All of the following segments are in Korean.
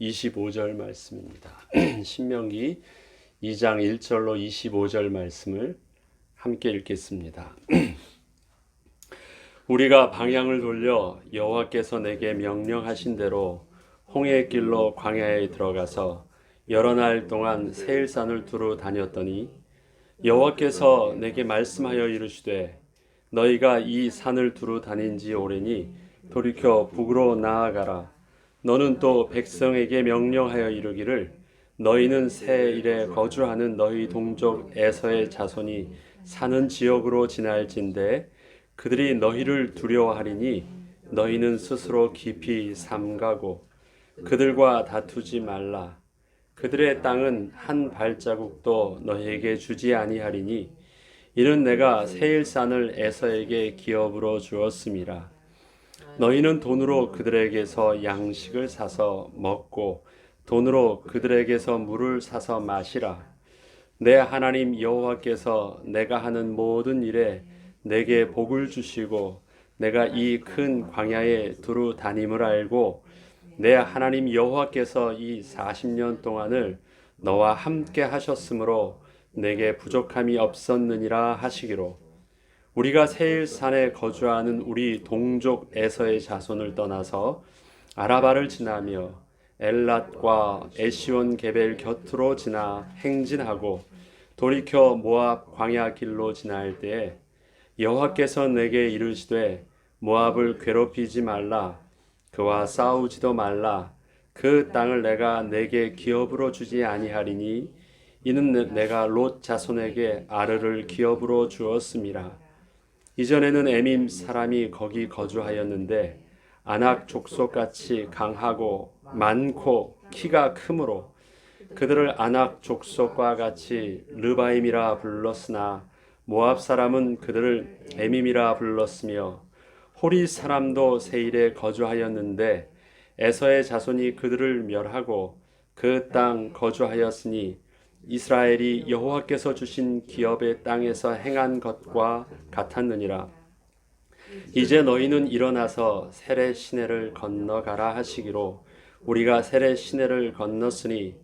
25절 말씀입니다. 신명기 2장 1절로 25절 말씀을 함께 읽겠습니다. 우리가 방향을 돌려 여호와께서 내게 명령하신 대로 홍해의 길로 광야에 들어가서 여러 날 동안 세일산을 두루 다녔더니 여호와께서 내게 말씀하여 이르시되 너희가 이 산을 두루 다닌 지 오래니 돌이켜 북으로 나아가라. 너는 또 백성에게 명령하여 이르기를 너희는 세일에 거주하는 너희 동족 에서의 자손이 사는 지역으로 지날진대 그들이 너희를 두려워하리니 너희는 스스로 깊이 삼가고 그들과 다투지 말라. 그들의 땅은 한 발자국도 너희에게 주지 아니하리니 이는 내가 세일산을 에서에게 기업으로 주었음이라. 너희는 돈으로 그들에게서 양식을 사서 먹고 돈으로 그들에게서 물을 사서 마시라. 내 하나님 여호와께서 내가 하는 모든 일에 내게 복을 주시고 내가 이 큰 광야에 두루 다님을 알고 내 하나님 여호와께서 이 40년 동안을 너와 함께 하셨으므로 내게 부족함이 없었느니라 하시기로 우리가 세일산에 거주하는 우리 동족 에서의 자손을 떠나서 아라바를 지나며 엘랏과 에시온 게벨 곁으로 지나 행진하고 돌이켜 모압 광야 길로 지날 때에 여호와께서 내게 이르시되 모압을 괴롭히지 말라. 그와 싸우지도 말라. 그 땅을 내가 내게 기업으로 주지 아니하리니 이는 내가 롯 자손에게 아르를 기업으로 주었음이라. 이전에는 에밈 사람이 거기 거주하였는데 아낙 족속같이 강하고 많고 키가 크므로 그들을 아낙 족속과 같이 르바임이라 불렀으나 모압 사람은 그들을 에밈이라 불렀으며 호리 사람도 세일에 거주하였는데 에서의 자손이 그들을 멸하고 그 땅 거주하였으니 이스라엘이 여호와께서 주신 기업의 땅에서 행한 것과 같았느니라. 이제 너희는 일어나서 세레 시내를 건너가라 하시기로 우리가 세레 시내를 건넜으니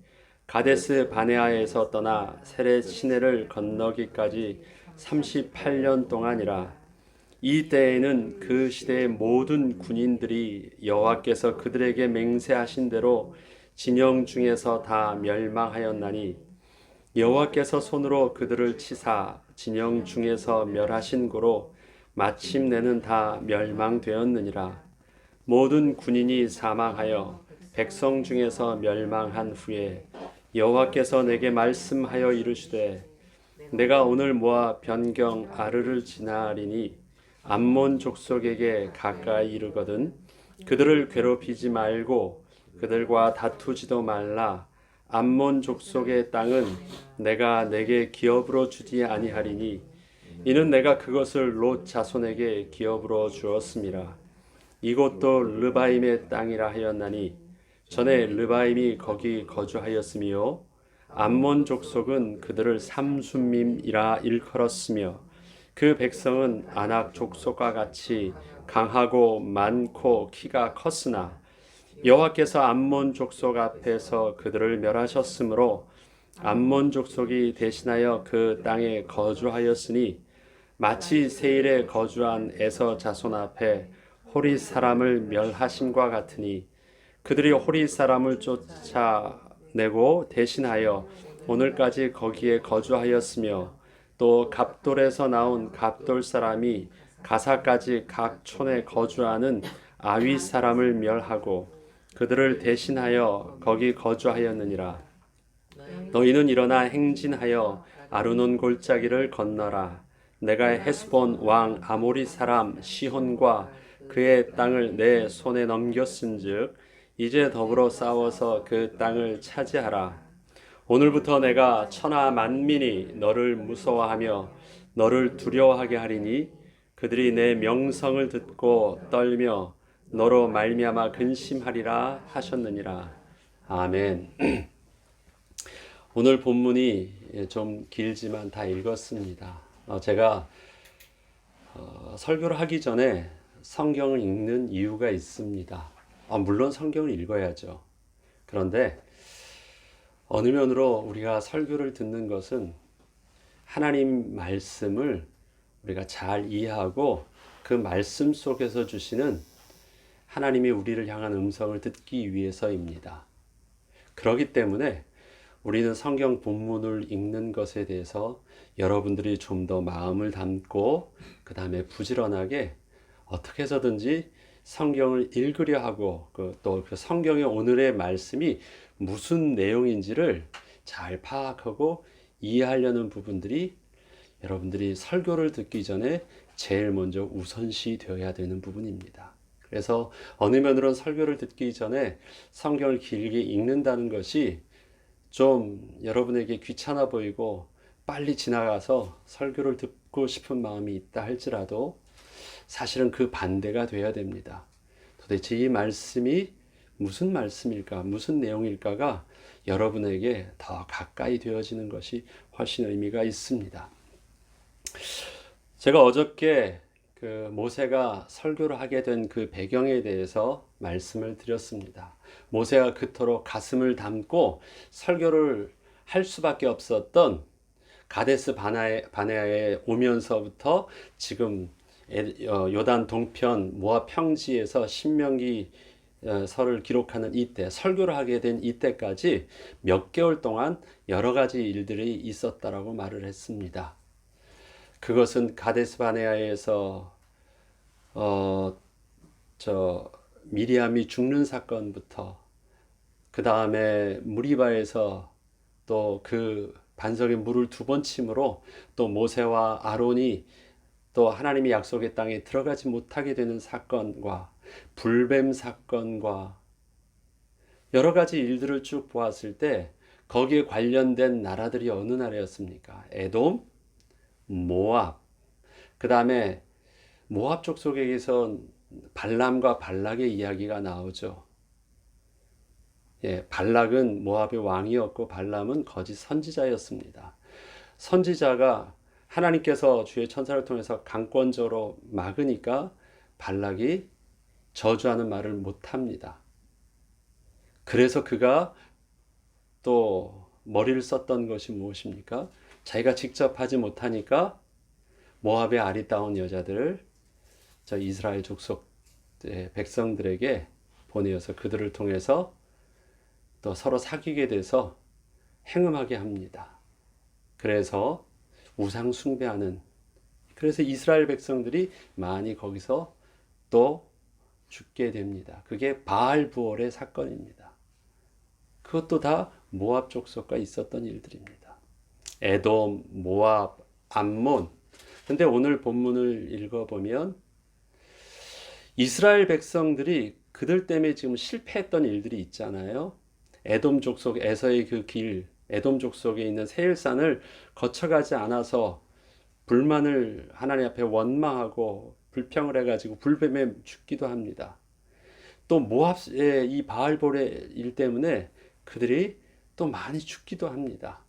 가데스 바네아에서 떠나 세레 시내를 건너기까지 38년 동안이라. 이 때에는 그 시대의 모든 군인들이 여호와께서 그들에게 맹세하신 대로 진영 중에서 다 멸망하였나니 여호와께서 손으로 그들을 치사 진영 중에서 멸하신 고로 마침내는 다 멸망되었느니라. 모든 군인이 사망하여 백성 중에서 멸망한 후에 여호와께서 내게 말씀하여 이르시되 내가 오늘 모아 변경 아르를 지나리니 암몬 족속에게 가까이 이르거든 그들을 괴롭히지 말고 그들과 다투지도 말라. 암몬 족속의 땅은 내가 내게 기업으로 주지 아니하리니 이는 내가 그것을 롯 자손에게 기업으로 주었음이라. 이곳도 르바임의 땅이라 하였나니 전에 르바임이 거기 거주하였으며 암몬 족속은 그들을 삼순밈이라 일컬었으며 그 백성은 아낙 족속과 같이 강하고 많고 키가 컸으나 여호와께서 암몬 족속 앞에서 그들을 멸하셨으므로 암몬 족속이 대신하여 그 땅에 거주하였으니 마치 세일에 거주한 에서 자손 앞에 호리 사람을 멸하심과 같으니 그들이 호리 사람을 쫓아내고 대신하여 오늘까지 거기에 거주하였으며 또 갑돌에서 나온 갑돌 사람이 가사까지 각 촌에 거주하는 아위 사람을 멸하고 그들을 대신하여 거기 거주하였느니라. 너희는 일어나 행진하여 아르논 골짜기를 건너라. 내가 헤스본 왕 아모리 사람 시혼과 그의 땅을 내 손에 넘겼은즉 이제 더불어 싸워서 그 땅을 차지하라. 오늘부터 내가 천하 만민이 너를 무서워하며 너를 두려워하게 하리니 그들이 내 명성을 듣고 떨며 너로 말미암아 근심하리라 하셨느니라. 아멘. 오늘 본문이 좀 길지만 다 읽었습니다. 제가 설교를 하기 전에 성경을 읽는 이유가 있습니다. 물론 성경을 읽어야죠. 그런데 어느 면으로 우리가 설교를 듣는 것은 하나님 말씀을 우리가 잘 이해하고 그 말씀 속에서 주시는 하나님이 우리를 향한 음성을 듣기 위해서입니다. 그렇기 때문에 우리는 성경 본문을 읽는 것에 대해서 여러분들이 좀 더 마음을 담고 그 다음에 부지런하게 어떻게 해서든지 성경을 읽으려 하고 또 그 성경의 오늘의 말씀이 무슨 내용인지를 잘 파악하고 이해하려는 부분들이 여러분들이 설교를 듣기 전에 제일 먼저 우선시 되어야 되는 부분입니다. 그래서 어느 면으로는 설교를 듣기 전에 성경을 길게 읽는다는 것이 좀 여러분에게 귀찮아 보이고 빨리 지나가서 설교를 듣고 싶은 마음이 있다 할지라도 사실은 그 반대가 돼야 됩니다. 도대체 이 말씀이 무슨 말씀일까, 무슨 내용일까가 여러분에게 더 가까이 되어지는 것이 훨씬 의미가 있습니다. 제가 어저께 그 모세가 설교를 하게 된 그 배경에 대해서 말씀을 드렸습니다. 모세가 그토록 가슴을 담고 설교를 할 수밖에 없었던 가데스 바네아에 오면서부터 지금 요단 동편 모압 평지에서 신명기 서를 기록하는 이때, 설교를 하게 된 이때까지 몇 개월 동안 여러 가지 일들이 있었다라고 말을 했습니다. 그것은 가데스 바네아에서 미리암이 죽는 사건부터 그 다음에 무리바에서 또 그 반석에 물을 2번 침으로 또 모세와 아론이 또 하나님의 약속의 땅에 들어가지 못하게 되는 사건과 불뱀 사건과 여러 가지 일들을 쭉 보았을 때 거기에 관련된 나라들이 어느 나라였습니까? 에돔, 모압, 그 다음에 모압 족속에게서 발람과 발락의 이야기가 나오죠. 발락은 모압의 왕이었고 발람은 거짓 선지자였습니다. 선지자가 하나님께서 주의 천사를 통해서 강권적으로 막으니까 발락이 저주하는 말을 못합니다. 그래서 그가 또 머리를 썼던 것이 무엇입니까? 자기가 직접 하지 못하니까 모압의 아리따운 여자들을 저 이스라엘 족속 백성들에게 보내어서 그들을 통해서 또 서로 사귀게 돼서 행음하게 합니다. 그래서 우상 숭배하는, 그래서 이스라엘 백성들이 많이 거기서 또 죽게 됩니다. 그게 바알 부올의 사건입니다. 그것도 다 모압 족속과 있었던 일들입니다. 에돔, 모압, 암몬. 근데 오늘 본문을 읽어보면 이스라엘 백성들이 그들 때문에 지금 실패했던 일들이 있잖아요. 에돔 족속 에서의 그 길, 에돔 족속에 있는 세일산을 거쳐가지 않아서 불만을 하나님 앞에 원망하고 불평을 해가지고 불뱀에 죽기도 합니다. 또 모압의 이 바알볼의 일 때문에 그들이 또 많이 죽기도 합니다.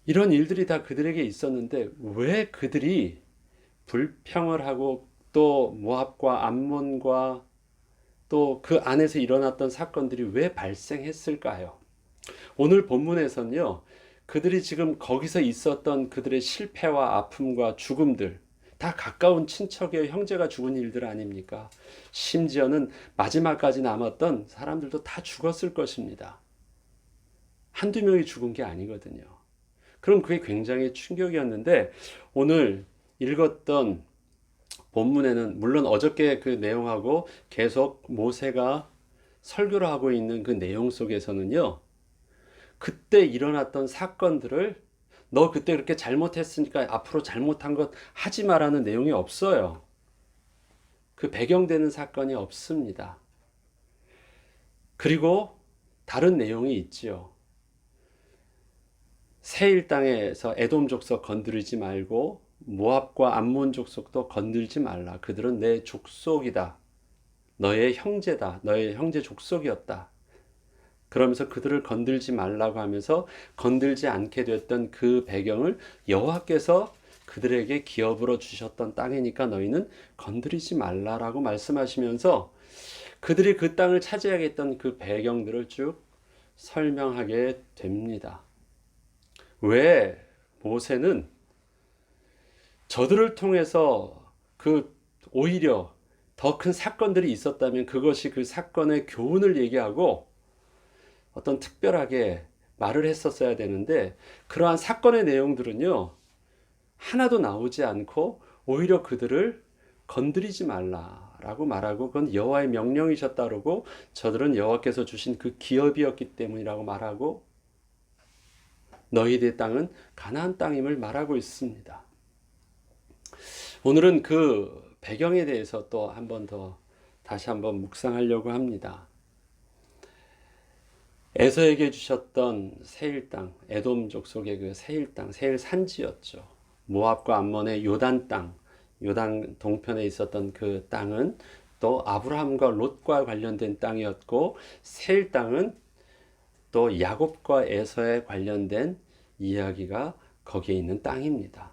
이런 일들이 다 그들에게 있었는데 왜 그들이 불평을 하고 또 모압과 암몬과 또 그 안에서 일어났던 사건들이 왜 발생했을까요? 오늘 본문에서는요, 그들이 지금 거기서 있었던 그들의 실패와 아픔과 죽음들, 다 가까운 친척의 형제가 죽은 일들 아닙니까? 심지어는 마지막까지 남았던 사람들도 다 죽었을 것입니다. 한두 명이 죽은 게 아니거든요. 그럼 그게 굉장히 충격이었는데 오늘 읽었던 본문에는 물론 어저께 그 내용하고 계속 모세가 설교를 하고 있는 그 내용 속에서는요, 그때 일어났던 사건들을 너 그때 그렇게 잘못했으니까 앞으로 잘못한 것 하지 마라는 내용이 없어요. 그 배경되는 사건이 없습니다. 그리고 다른 내용이 있지요. 세일 땅에서 에돔 족속 건드리지 말고 모압과 암몬 족속도 건들지 말라. 그들은 내 족속이다. 너의 형제다. 너의 형제 족속이었다. 그러면서 그들을 건들지 말라고 하면서 건들지 않게 됐던 그 배경을 여호와께서 그들에게 기업으로 주셨던 땅이니까 너희는 건드리지 말라라고 말씀하시면서 그들이 그 땅을 차지하겠다는 그 배경들을 쭉 설명하게 됩니다. 왜 모세는 저들을 통해서 오히려 더 큰 사건들이 있었다면 그것이 그 사건의 교훈을 얘기하고 어떤 특별하게 말을 했었어야 되는데, 그러한 사건의 내용들은요 하나도 나오지 않고 오히려 그들을 건드리지 말라라고 말하고, 그건 여호와의 명령이셨다 그러고, 저들은 여호와께서 주신 그 기업이었기 때문이라고 말하고, 너희들의 땅은 가나안 땅임을 말하고 있습니다. 오늘은 그 배경에 대해서 또 한 번 더 다시 한번 묵상하려고 합니다. 에서에게 주셨던 세일 땅, 에돔 족속의 그 세일 땅, 세일 산지였죠. 모압과 암몬의 요단 땅, 요단 동편에 있었던 그 땅은 또 아브라함과 롯과 관련된 땅이었고, 세일 땅은 또 야곱과 에서에 관련된 이야기가 거기에 있는 땅입니다.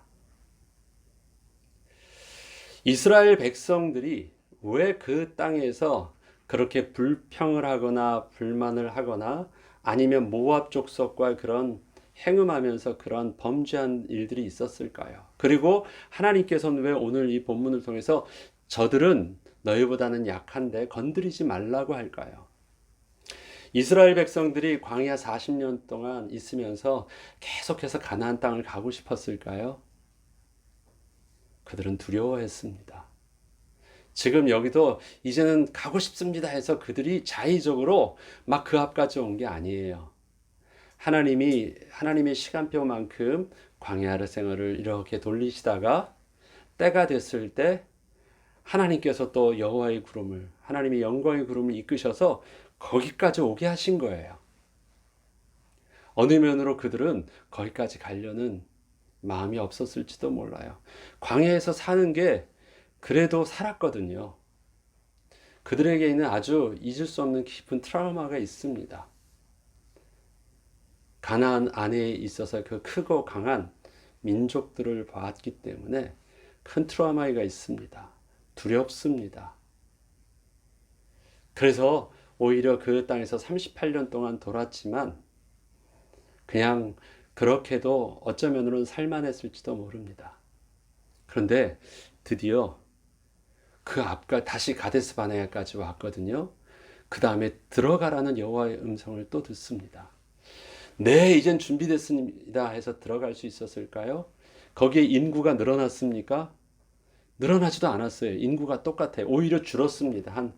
이스라엘 백성들이 왜 그 땅에서 그렇게 불평을 하거나 불만을 하거나 아니면 모압 족속과 그런 행음하면서 그런 범죄한 일들이 있었을까요? 그리고 하나님께서는 왜 오늘 이 본문을 통해서 저들은 너희보다는 약한데 건드리지 말라고 할까요? 이스라엘 백성들이 광야 40년 동안 있으면서 계속해서 가나안 땅을 가고 싶었을까요? 그들은 두려워했습니다. 지금 여기도 이제는 가고 싶습니다 해서 그들이 자의적으로 막 그 앞까지 온 게 아니에요. 하나님의 시간표만큼 광야 생활을 이렇게 돌리시다가 때가 됐을 때 하나님께서 또 여호와의 구름을, 하나님의 영광의 구름을 이끄셔서 거기까지 오게 하신 거예요. 어느 면으로 그들은 거기까지 가려는 마음이 없었을지도 몰라요. 광야에서 사는 게 그래도 살았거든요. 그들에게 있는 아주 잊을 수 없는 깊은 트라우마가 있습니다. 가나안 안에 있어서 그 크고 강한 민족들을 봤기 때문에 큰 트라우마가 있습니다. 두렵습니다. 그래서 오히려 그 땅에서 38년 동안 돌았지만 그냥 그렇게도 어쩌면으로는 살만했을지도 모릅니다. 그런데 드디어 그 앞까 다시 가데스 바네아까지 왔거든요. 그 다음에 들어가라는 여호와의 음성을 또 듣습니다. 네, 이젠 준비됐습니다 해서 들어갈 수 있었을까요? 거기에 인구가 늘어났습니까? 늘어나지도 않았어요. 인구가 똑같아요. 오히려 줄었습니다. 한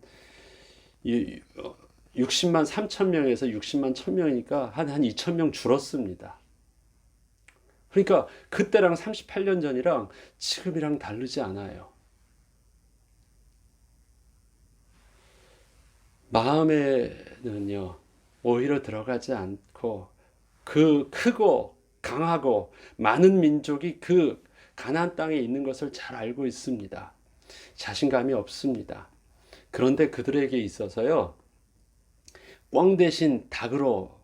60만 3천 명에서 60만 1천 명이니까 한 2천 명 줄었습니다. 그러니까 그때랑 38년 전이랑 지금이랑 다르지 않아요. 마음에는요, 오히려 들어가지 않고 그 크고 강하고 많은 민족이 그 가나안 땅에 있는 것을 잘 알고 있습니다. 자신감이 없습니다. 그런데 그들에게 있어서요, 꿩 대신 닭으로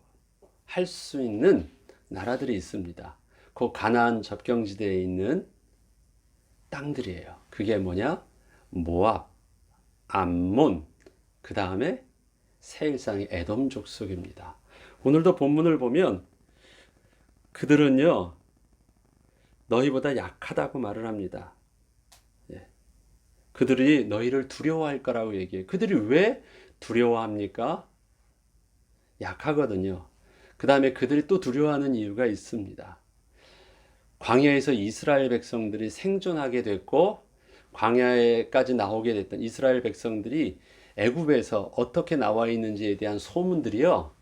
할 수 있는 나라들이 있습니다. 그 가나안 접경지대에 있는 땅들이에요. 그게 뭐냐? 모압, 암몬, 그 다음에 세일상의 에돔 족속입니다. 오늘도 본문을 보면 그들은요, 너희보다 약하다고 말을 합니다. 예. 그들이 너희를 두려워할 거라고 얘기해요. 그들이 왜 두려워합니까? 약하거든요. 그 다음에 그들이 또 두려워하는 이유가 있습니다. 광야에서 이스라엘 백성들이 생존하게 됐고, 광야에까지 나오게 됐던 이스라엘 백성들이 애굽에서 어떻게 나와 있는지에 대한 소문들이요,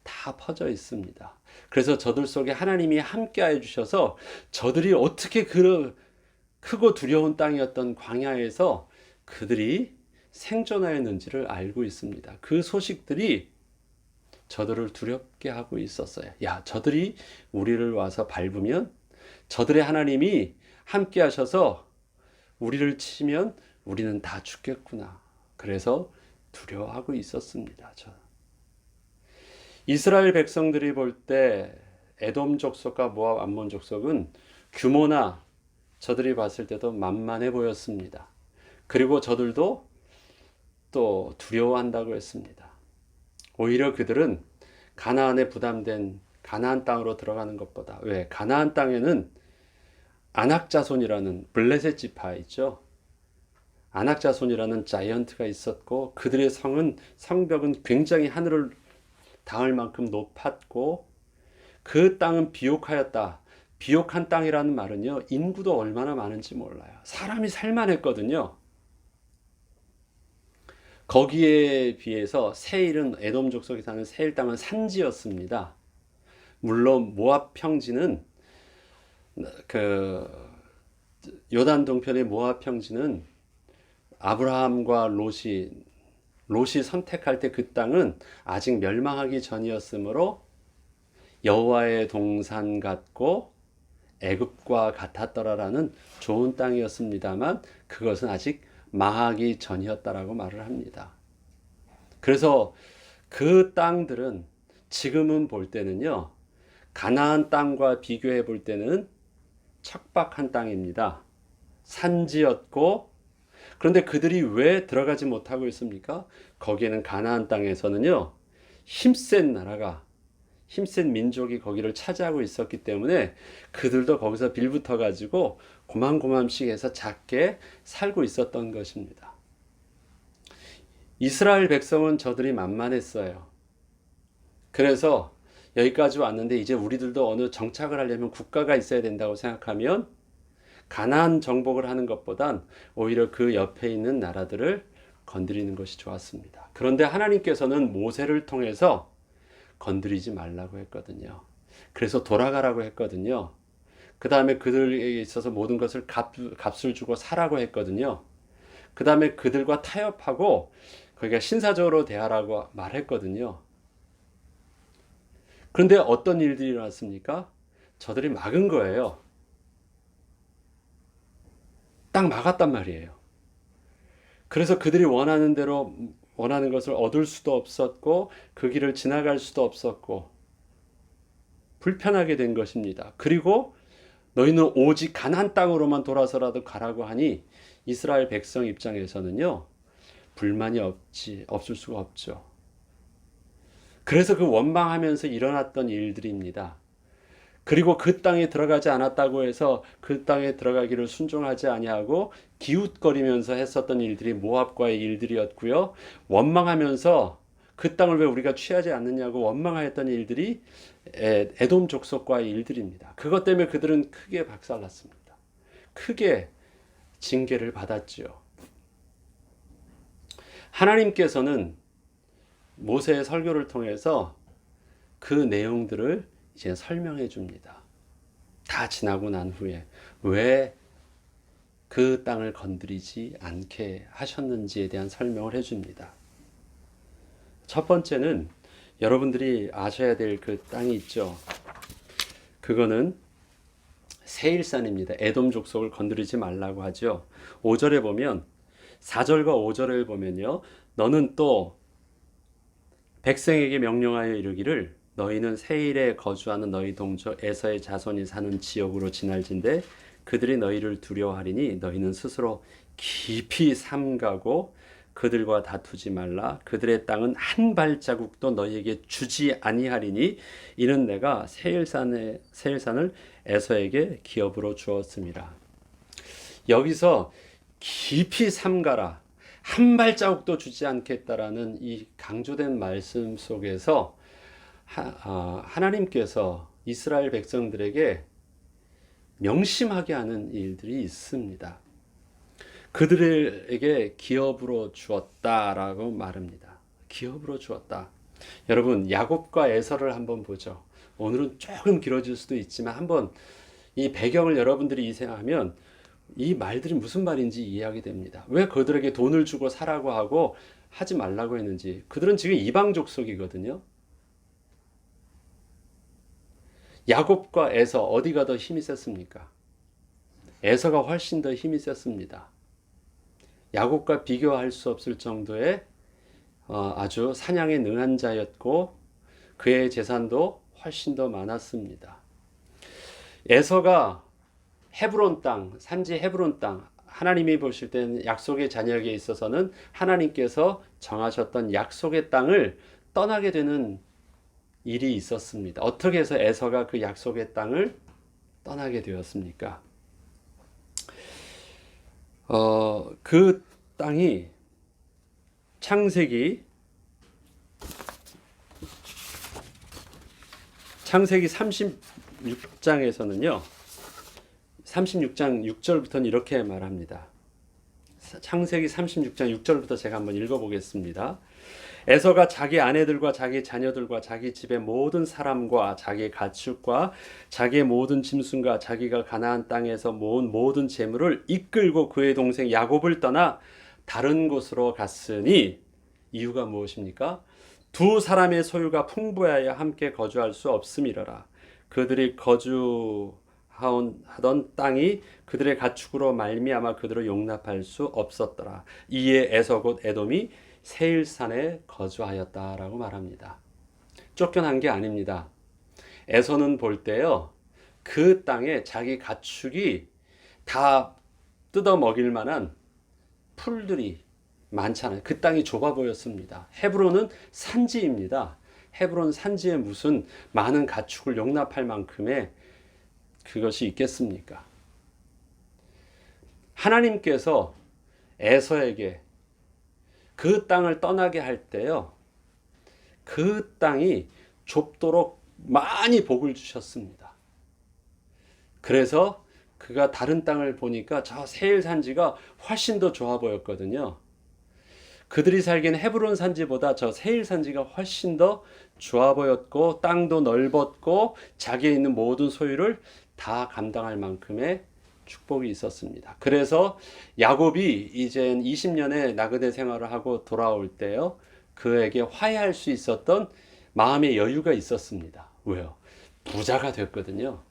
다 퍼져 있습니다. 그래서 저들 속에 하나님이 함께해 주셔서 저들이 어떻게 그 크고 두려운 땅이었던 광야에서 그들이 생존하였는지를 알고 있습니다. 그 소식들이 저들을 두렵게 하고 있었어요. 야, 저들이 우리를 와서 밟으면, 저들의 하나님이 함께 하셔서 우리를 치면 우리는 다 죽겠구나. 그래서 두려워하고 있었습니다. 이스라엘 백성들이 볼 때 에돔 족속과 모압 암몬 족속은 규모나 저들이 봤을 때도 만만해 보였습니다. 그리고 저들도 또 두려워한다고 했습니다. 오히려 그들은 가나안에 부담된 가나안 땅으로 들어가는 것보다, 왜? 가나안 땅에는 아낙 자손이라는 블레셋 지파 있죠. 아낙 자손이라는 자이언트가 있었고 그들의 성벽은 굉장히 하늘을 닿을 만큼 높았고 그 땅은 비옥하였다. 비옥한 땅이라는 말은요, 인구도 얼마나 많은지 몰라요. 사람이 살만했거든요. 거기에 비해서 세일은 에돔 족속이 사는 세일 땅은 산지였습니다. 물론 모압 평지는 그 요단 동편의 모압 평지는 아브라함과 롯이 선택할 때 그 땅은 아직 멸망하기 전이었으므로 여호와의 동산 같고 애굽과 같았더라라는 좋은 땅이었습니다만 그것은 아직 망하기 전이었다라고 말을 합니다. 그래서 그 땅들은 지금은 볼 때는요, 가나안 땅과 비교해 볼 때는 척박한 땅입니다. 산지였고, 그런데 그들이 왜 들어가지 못하고 있습니까? 거기에는 가나안 땅에서는요, 힘센 민족이 거기를 차지하고 있었기 때문에 그들도 거기서 빌붙어 가지고 고만고만씩 해서 작게 살고 있었던 것입니다. 이스라엘 백성은 저들이 만만했어요. 그래서 여기까지 왔는데 이제 우리들도 어느 정착을 하려면 국가가 있어야 된다고 생각하면 가나안 정복을 하는 것보단 오히려 그 옆에 있는 나라들을 건드리는 것이 좋았습니다. 그런데 하나님께서는 모세를 통해서 건드리지 말라고 했거든요. 그래서 돌아가라고 했거든요. 그 다음에 그들에게 있어서 모든 것을 값을 주고 사라고 했거든요. 그 다음에 그들과 타협하고 거기가 신사적으로 대하라고 말했거든요. 그런데 어떤 일들이 일어났습니까? 저들이 막은 거예요. 딱 막았단 말이에요. 그래서 그들이 원하는 대로 원하는 것을 얻을 수도 없었고 그 길을 지나갈 수도 없었고 불편하게 된 것입니다. 그리고 너희는 오직 가나안 땅으로만 돌아서라도 가라고 하니 이스라엘 백성 입장에서는요, 불만이 없을 수가 없죠. 그래서 그 원망하면서 일어났던 일들입니다. 그리고 그 땅에 들어가지 않았다고 해서 그 땅에 들어가기를 순종하지 아니하고 기웃거리면서 했었던 일들이 모압과의 일들이었고요. 원망하면서 그 땅을 왜 우리가 취하지 않느냐고 원망하였던 일들이 에돔 족속과의 일들입니다. 그것 때문에 그들은 크게 박살났습니다. 크게 징계를 받았지요. 하나님께서는 모세의 설교를 통해서 그 내용들을 이제 설명해 줍니다. 다 지나고 난 후에 왜 그 땅을 건드리지 않게 하셨는지에 대한 설명을 해 줍니다. 첫 번째는 여러분들이 아셔야 될 그 땅이 있죠. 그거는 세일산입니다. 에돔 족속을 건드리지 말라고 하죠. 5절에 보면 4절과 5절을 보면요. 너는 또 백성에게 명령하여 이르기를 너희는 세일에 거주하는 너희 동족 에서의 자손이 사는 지역으로 지날진대 그들이 너희를 두려워하리니 너희는 스스로 깊이 삼가고 그들과 다투지 말라. 그들의 땅은 한 발자국도 너희에게 주지 아니하리니 이는 내가 세일산을 에서에게 기업으로 주었습니다. 여기서 깊이 삼가라. 한 발자국도 주지 않겠다라는 이 강조된 말씀 속에서 하나님께서 이스라엘 백성들에게 명심하게 하는 일들이 있습니다. 그들에게 기업으로 주었다라고 말합니다. 기업으로 주었다. 여러분, 야곱과 에서를 한번 보죠. 오늘은 조금 길어질 수도 있지만 한번 이 배경을 여러분들이 이해하면 이 말들이 무슨 말인지 이해하게 됩니다. 왜 그들에게 돈을 주고 사라고 하고 하지 말라고 했는지. 그들은 지금 이방 족속이거든요. 야곱과 에서 어디가 더 힘이 셌습니까? 에서가 훨씬 더 힘이 셌습니다. 야곱과 비교할 수 없을 정도의 아주 사냥에 능한 자였고 그의 재산도 훨씬 더 많았습니다. 에서가 헤브론 땅, 산지 헤브론 땅, 하나님이 보실 때는 약속의 자녀에게 있어서는 하나님께서 정하셨던 약속의 땅을 떠나게 되는 일이 있었습니다. 어떻게 해서 에서가 그 약속의 땅을 떠나게 되었습니까? 그 땅이 창세기 36장에서는요. 36장 6절부터는 이렇게 말합니다. 창세기 36장 6절부터 제가 한번 읽어보겠습니다. 에서가 자기 아내들과 자기 자녀들과 자기 집의 모든 사람과 자기 가축과 자기의 모든 짐승과 자기가 가나안 땅에서 모은 모든 재물을 이끌고 그의 동생 야곱을 떠나 다른 곳으로 갔으니 이유가 무엇입니까? 두 사람의 소유가 풍부하여 함께 거주할 수 없음이러라. 그들이 거주하던 땅이 그들의 가축으로 말미암아 그들을 용납할 수 없었더라. 이에 에서 곧 에돔이 세일산에 거주하였다라고 말합니다. 쫓겨난 게 아닙니다. 에서는 볼 때요, 그 땅에 자기 가축이 다 뜯어 먹일 만한 풀들이 많잖아요. 그 땅이 좁아 보였습니다. 헤브론은 산지입니다. 헤브론 산지에 무슨 많은 가축을 용납할 만큼의 그것이 있겠습니까? 하나님께서 에서에게 그 땅을 떠나게 할 때요, 그 땅이 좁도록 많이 복을 주셨습니다. 그래서 그가 다른 땅을 보니까 저 세일 산지가 훨씬 더 좋아 보였거든요. 그들이 살기엔 헤브론 산지보다 저 세일 산지가 훨씬 더 좋아 보였고, 땅도 넓었고, 자기에 있는 모든 소유를 다 감당할 만큼의 축복이 있었습니다. 그래서 야곱이 이제 20년의 나그네 생활을 하고 돌아올 때요, 그에게 화해할 수 있었던 마음의 여유가 있었습니다. 왜요? 부자가 됐거든요.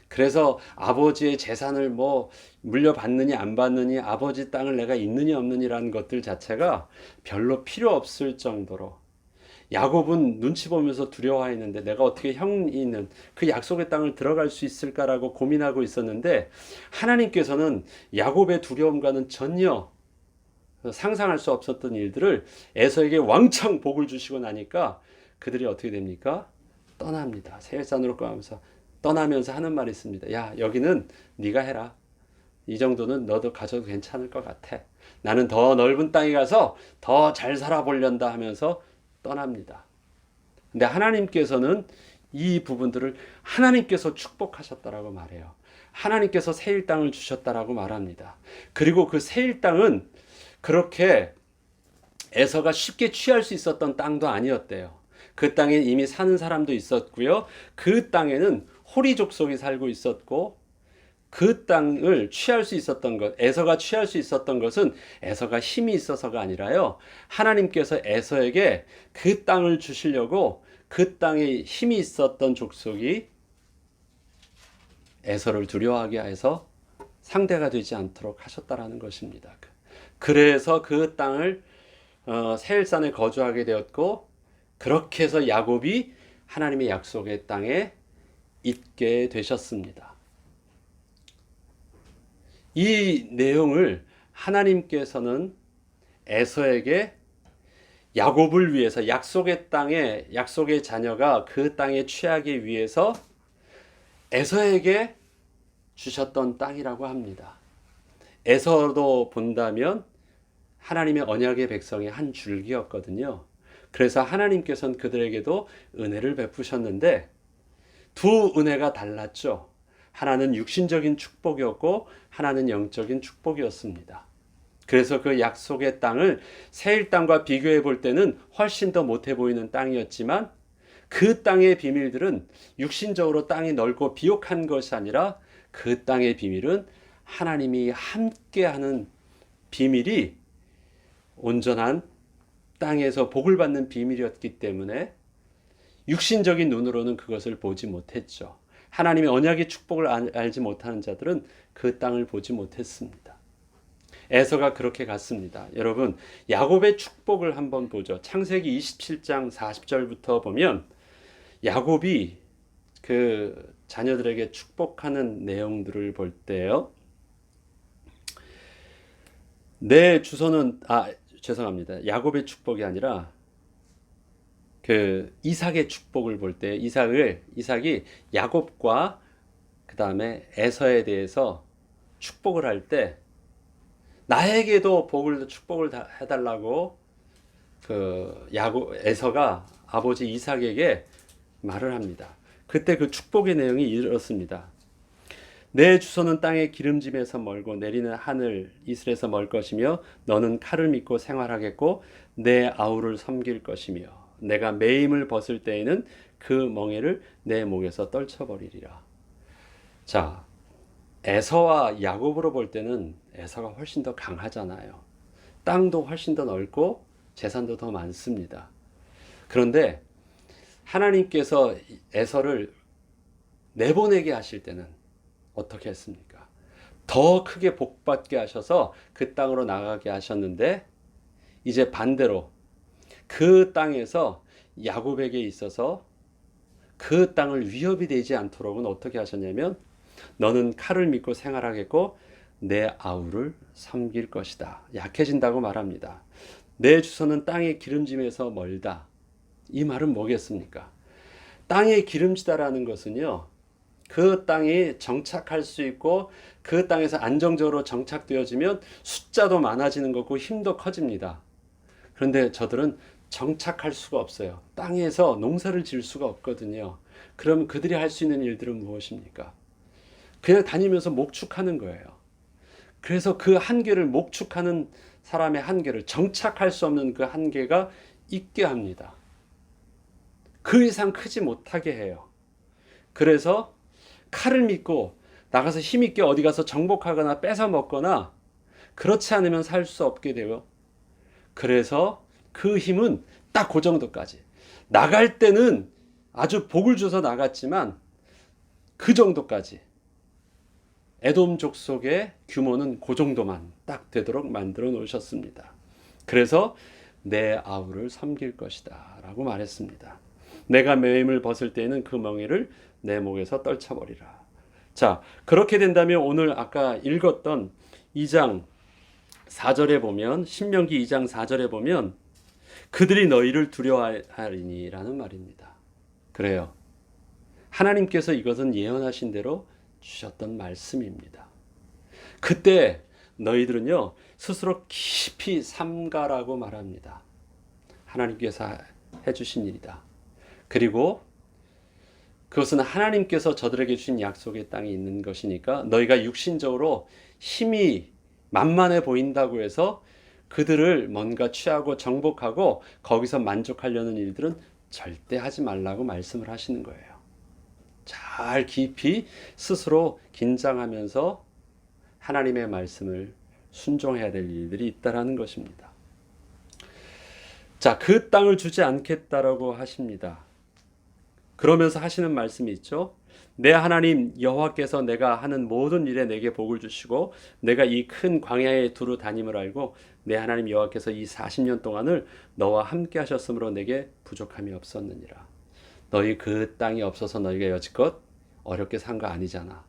그래서 아버지의 재산을 뭐 물려받느니 안 받느니, 아버지 땅을 내가 있느니 없느니라는 것들 자체가 별로 필요 없을 정도로, 야곱은 눈치 보면서 두려워했는데 내가 어떻게 형이 있는 그 약속의 땅을 들어갈 수 있을까라고 고민하고 있었는데, 하나님께서는 야곱의 두려움과는 전혀 상상할 수 없었던 일들을 에서에게 왕창 복을 주시고 나니까 그들이 어떻게 됩니까? 떠납니다. 세일산으로 떠나면서 하는 말이 있습니다. 야, 여기는 네가 해라. 이 정도는 너도 가져도 괜찮을 것 같아. 나는 더 넓은 땅에 가서 더 잘 살아보련다 하면서 떠납니다. 근데 하나님께서는 이 부분들을 하나님께서 축복하셨다라고 말해요. 하나님께서 세일 땅을 주셨다라고 말합니다. 그리고 그 세일 땅은 그렇게 에서가 쉽게 취할 수 있었던 땅도 아니었대요. 그 땅에 이미 사는 사람도 있었고요. 그 땅에는 호리 족속이 살고 있었고, 그 땅을 취할 수 있었던 것, 에서가 취할 수 있었던 것은 에서가 힘이 있어서가 아니라요, 하나님께서 에서에게 그 땅을 주시려고 그 땅에 힘이 있었던 족속이 에서를 두려워하게 해서 상대가 되지 않도록 하셨다라는 것입니다. 그래서 그 땅을 세일산에 거주하게 되었고, 그렇게 해서 야곱이 하나님의 약속의 땅에 있게 되셨습니다. 이 내용을 하나님께서는 에서에게 야곱을 위해서, 약속의 땅에, 약속의 자녀가 그 땅에 취하기 위해서 에서에게 주셨던 땅이라고 합니다. 에서도 본다면 하나님의 언약의 백성의 한 줄기였거든요. 그래서 하나님께서는 그들에게도 은혜를 베푸셨는데 두 은혜가 달랐죠. 하나는 육신적인 축복이었고 하나는 영적인 축복이었습니다. 그래서 그 약속의 땅을 세일 땅과 비교해 볼 때는 훨씬 더 못해 보이는 땅이었지만, 그 땅의 비밀들은 육신적으로 땅이 넓고 비옥한 것이 아니라 그 땅의 비밀은 하나님이 함께하는 비밀이 온전한 땅에서 복을 받는 비밀이었기 때문에 육신적인 눈으로는 그것을 보지 못했죠. 하나님의 언약의 축복을 알지 못하는 자들은 그 땅을 보지 못했습니다. 에서가 그렇게 갔습니다. 여러분, 야곱의 축복을 한번 보죠. 창세기 27장 40절부터 보면 야곱이 그 자녀들에게 축복하는 내용들을 볼 때요, 내 주소는 죄송합니다. 야곱의 축복이 아니라 그 이삭의 축복을 볼 때 이삭이 야곱과 그 다음에 에서에 대해서 축복을 할 때 나에게도 축복을 해달라고 그 에서가 아버지 이삭에게 말을 합니다. 그때 그 축복의 내용이 이렇습니다. 내 주소는 땅의 기름짐에서 멀고 내리는 하늘 이슬에서 멀 것이며 너는 칼을 믿고 생활하겠고 내 아우를 섬길 것이며 내가 매임을 벗을 때에는 그 멍에를 내 목에서 떨쳐버리리라. 자, 에서와 야곱으로 볼 때는 에서가 훨씬 더 강하잖아요. 땅도 훨씬 더 넓고 재산도 더 많습니다. 그런데 하나님께서 에서를 내보내게 하실 때는 어떻게 했습니까? 더 크게 복받게 하셔서 그 땅으로 나가게 하셨는데 이제 반대로 그 땅에서 야곱에게 있어서 그 땅을 위협이 되지 않도록은 어떻게 하셨냐면 너는 칼을 믿고 생활하겠고 내 아우를 섬길 것이다. 약해진다고 말합니다. 내 주소는 땅의 기름짐에서 멀다. 이 말은 뭐겠습니까? 땅에 기름지다라는 것은요. 그 땅이 정착할 수 있고 그 땅에서 안정적으로 정착되어지면 숫자도 많아지는 거고 힘도 커집니다. 그런데 저들은 정착할 수가 없어요. 땅에서 농사를 지을 수가 없거든요. 그럼 그들이 할 수 있는 일들은 무엇입니까? 그냥 다니면서 목축하는 거예요. 그래서 그 한계를 목축하는 사람의 한계를 정착할 수 없는 그 한계가 있게 합니다. 그 이상 크지 못하게 해요. 그래서 칼을 믿고 나가서 힘있게 어디 가서 정복하거나 뺏어 먹거나 그렇지 않으면 살 수 없게 되고 그래서 그 힘은 딱 그 정도까지 나갈 때는 아주 복을 줘서 나갔지만 그 정도까지 에돔 족속의 규모는 그 정도만 딱 되도록 만들어 놓으셨습니다. 그래서 내 아우를 섬길 것이다 라고 말했습니다. 내가 매임을 벗을 때에는 그 멍에를 내 목에서 떨쳐버리라. 자, 그렇게 된다면 오늘 아까 읽었던 2장 4절에 보면 신명기 2장 4절에 보면 그들이 너희를 두려워하리니 라는 말입니다. 그래요. 하나님께서 이것은 예언하신 대로 주셨던 말씀입니다. 그때 너희들은요 스스로 깊이 삼가라고 말합니다. 하나님께서 해주신 일이다. 그리고 그것은 하나님께서 저들에게 주신 약속의 땅에 있는 것이니까 너희가 육신적으로 힘이 만만해 보인다고 해서 그들을 뭔가 취하고 정복하고 거기서 만족하려는 일들은 절대 하지 말라고 말씀을 하시는 거예요. 잘 깊이 스스로 긴장하면서 하나님의 말씀을 순종해야 될 일들이 있다라는 것입니다. 자, 그 땅을 주지 않겠다라고 하십니다. 그러면서 하시는 말씀이 있죠. 내 하나님 여호와께서 내가 하는 모든 일에 내게 복을 주시고 내가 이 큰 광야에 두루 다님을 알고 내 하나님 여호와께서 이 40년 동안을 너와 함께 하셨으므로 내게 부족함이 없었느니라. 너희 그 땅이 없어서 너희가 여지껏 어렵게 산 거 아니잖아.